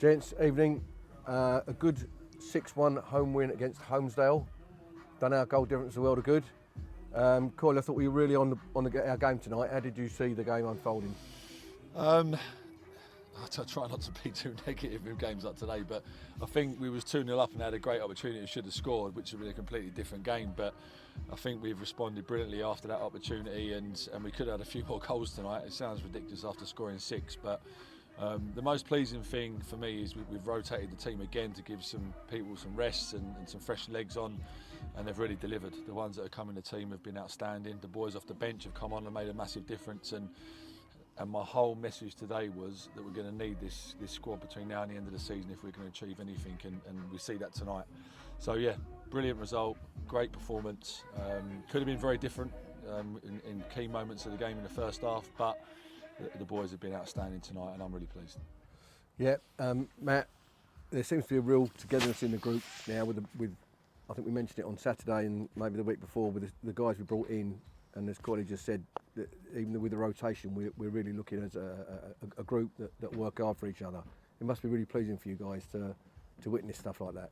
Gents, evening. A good 6-1 home win against Holmesdale. Done our goal difference a world of good. Coyle, I thought we were really on our game tonight. How did you see the game unfolding? I try not to be too negative in games like today, but I think we was 2-0 up and had a great opportunity, should have scored, which would have been a completely different game. But I think we've responded brilliantly after that opportunity, and we could have had a few more goals tonight. It sounds ridiculous after scoring 6, but the most pleasing thing for me is we've rotated the team again to give some people some rest and some fresh legs on, and they've really delivered. The ones that have come in the team have been outstanding. The boys off the bench have come on and made a massive difference, and my whole message today was that we're going to need this squad between now and the end of the season if we're going to achieve anything, and we see that tonight. So yeah, brilliant result, great performance. Could have been very different in key moments of the game in the first half, but the boys have been outstanding tonight, and I'm really pleased. Yeah, Matt, there seems to be a real togetherness in the group now. With I think we mentioned it on Saturday and maybe the week before with the guys we brought in, and as Corey just said, that even with the rotation, we're really looking as a group that work hard for each other. It must be really pleasing for you guys to witness stuff like that.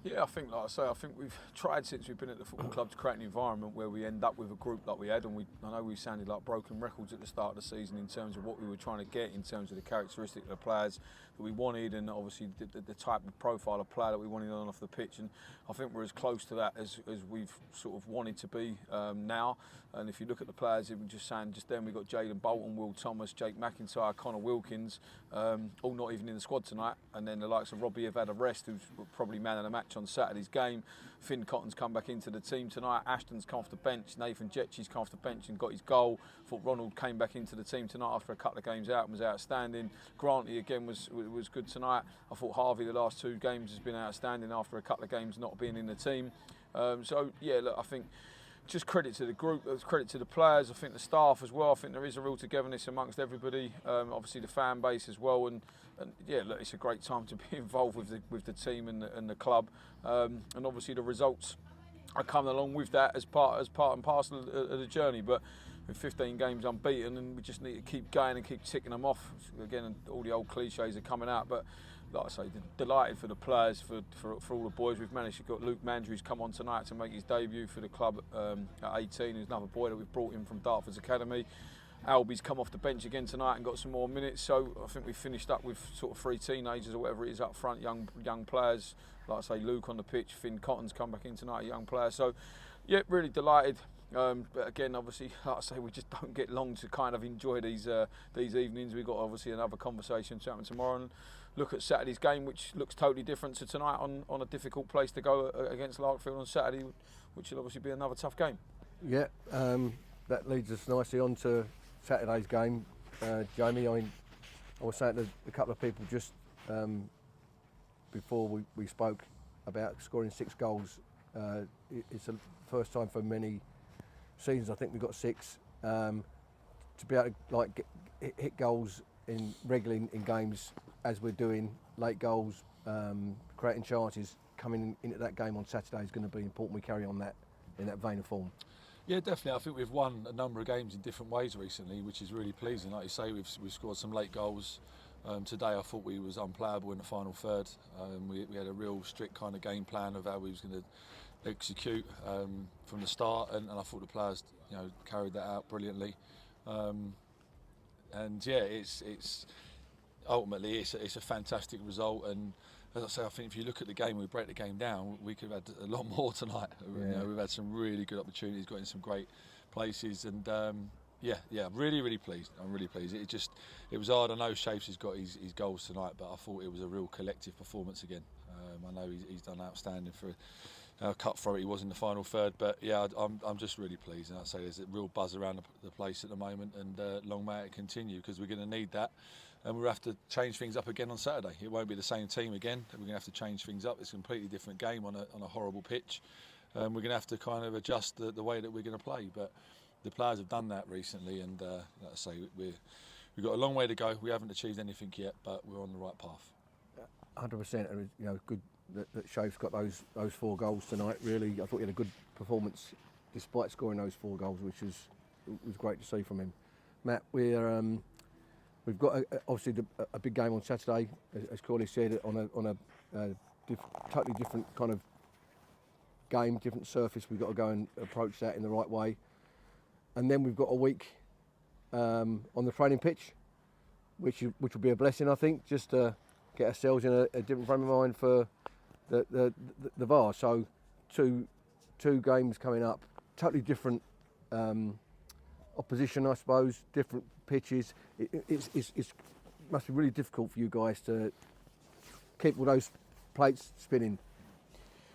Yeah, I think, like I say, I think we've tried since we've been at the football club to create an environment where we end up with a group like we had, and I know we sounded like broken records at the start of the season in terms of what we were trying to get, in terms of the characteristics of the players that we wanted, and obviously the type of profile of player that we wanted on and off the pitch. And I think we're as close to that as we've sort of wanted to be now. And if you look at the players, even just saying just then, we've got Jaden Bolton, Will Thomas, Jake McIntyre, Connor Wilkins, all not even in the squad tonight. And then the likes of Robbie have had a rest, who's probably man of the match on Saturday's game. Finn Cotton's come back into the team tonight. Ashton's come off the bench. Nathan Jetchy's come off the bench and got his goal. Thought Ronald came back into the team tonight after a couple of games out and was outstanding. Grantley again was good tonight. I thought Harvey the last 2 games has been outstanding after a couple of games not being in the team. So yeah, look, I think just credit to the group, credit to the players. I think the staff as well. I think there is a real togetherness amongst everybody. Obviously the fan base as well, and yeah, look, it's a great time to be involved with the team and the club. And obviously the results are coming along with that as part and parcel of the journey. But with 15 games unbeaten, and we just need to keep going and keep ticking them off. Again, all the old cliches are coming out, but like I say, delighted for the players, for all the boys. We've managed to get Luke Mandry, who's come on tonight to make his debut for the club at 18. Who's another boy that we've brought in from Dartford's Academy. Albie's come off the bench again tonight and got some more minutes. So I think we finished up with sort of 3 teenagers or whatever it is up front, young players. Like I say, Luke on the pitch, Finn Cotton's come back in tonight, a young player. So yeah, really delighted. But again, obviously, like I say, we just don't get long to kind of enjoy these evenings. We've got obviously another conversation to happen tomorrow and look at Saturday's game, which looks totally different to tonight on a difficult place to go against Larkfield on Saturday, which will obviously be another tough game. Yeah, that leads us nicely on to Saturday's game. Jamie, I was saying to a couple of people just before we spoke about scoring 6 goals. It's the first time for many seasons, I think we've got 6, to be able to hit goals regularly in games as we're doing, late goals, creating chances, coming into that game on Saturday is going to be important. We carry on that in that vein of form. Yeah, definitely. I think we've won a number of games in different ways recently, which is really pleasing. Like you say, we've scored some late goals. Today I thought we was unplayable in the final third. We had a real strict kind of game plan of how we was going to execute from the start, and I thought the players, carried that out brilliantly. And yeah, it's ultimately it's a fantastic result. And as I say, I think if you look at the game, we break the game down, we could have had a lot more tonight. Yeah. We've had some really good opportunities, got in some great places, and yeah, really pleased. I'm really pleased. It was hard. I know Shafes has got his goals tonight, but I thought it was a real collective performance again. I know he's done outstanding for how cutthroat he was in the final third, but yeah, I'm just really pleased. And I'd say there's a real buzz around the place at the moment, and long may it continue, because we're going to need that, and we'll have to change things up again on Saturday. It won't be the same team again. We're going to have to change things up. It's a completely different game on a horrible pitch. We're going to have to kind of adjust the way that we're going to play, but the players have done that recently, and like I say, we've got a long way to go. We haven't achieved anything yet, but we're on the right path. 100%. Good that Shafes got those 4 goals tonight. Really, I thought he had a good performance despite scoring those 4 goals, which was great to see from him. Matt, we're we've got obviously a big game on Saturday, as Corley said, on a totally different kind of game, different surface. We've got to go and approach that in the right way. And then we've got a week on the training pitch, which will be a blessing, I think, just to get ourselves in a different frame of mind for the VAR. So two games coming up, totally different opposition, I suppose, different pitches. It must be really difficult for you guys to keep all those plates spinning.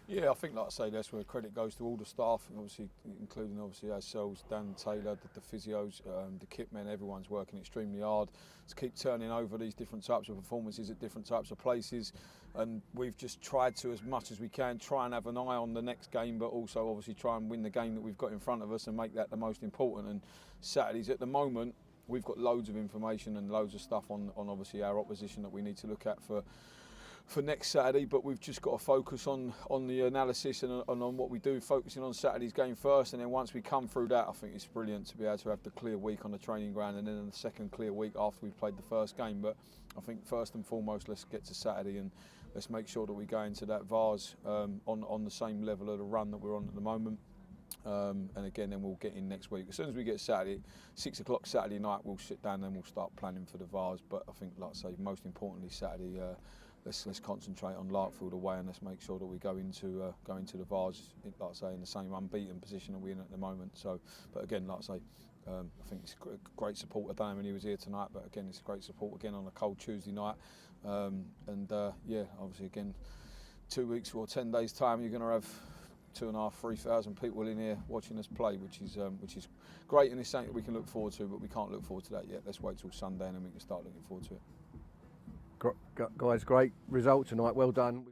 Yeah, I think, like I say, that's where credit goes to all the staff, and obviously including ourselves, Dan Taylor, the physios, the kit men. Everyone's working extremely hard to keep turning over these different types of performances at different types of places, and we've just tried to, as much as we can, try and have an eye on the next game, but also obviously try and win the game that we've got in front of us and make that the most important. And Saturdays at the moment, we've got loads of information and loads of stuff on obviously our opposition that we need to look at for next Saturday, but we've just got to focus on the analysis and on what we do, focusing on Saturday's game first, and then once we come through that, I think it's brilliant to be able to have the clear week on the training ground, and then the second clear week after we've played the first game. But I think first and foremost, let's get to Saturday and let's make sure that we go into that VARs on the same level of the run that we're on at the moment. And again, then we'll get in next week. As soon as we get Saturday, 6 o'clock Saturday night, we'll sit down and we'll start planning for the VARs. But I think, like I say, most importantly, Saturday, let's concentrate on Larkfield away, and let's make sure that we go into the VARs, like I say, in the same unbeaten position that we're in at the moment. So, but again, like I say, I think it's great support. I don't know when he was here tonight, but again, it's great support again on a cold Tuesday night. Yeah, obviously again, 2 weeks or 10 days time, you're going to have 2,500, 3,000 people in here watching us play, which is great, and it's something that we can look forward to. But we can't look forward to that yet. Let's wait till Sunday, and then we can start looking forward to it. Guys, great result tonight. Well done.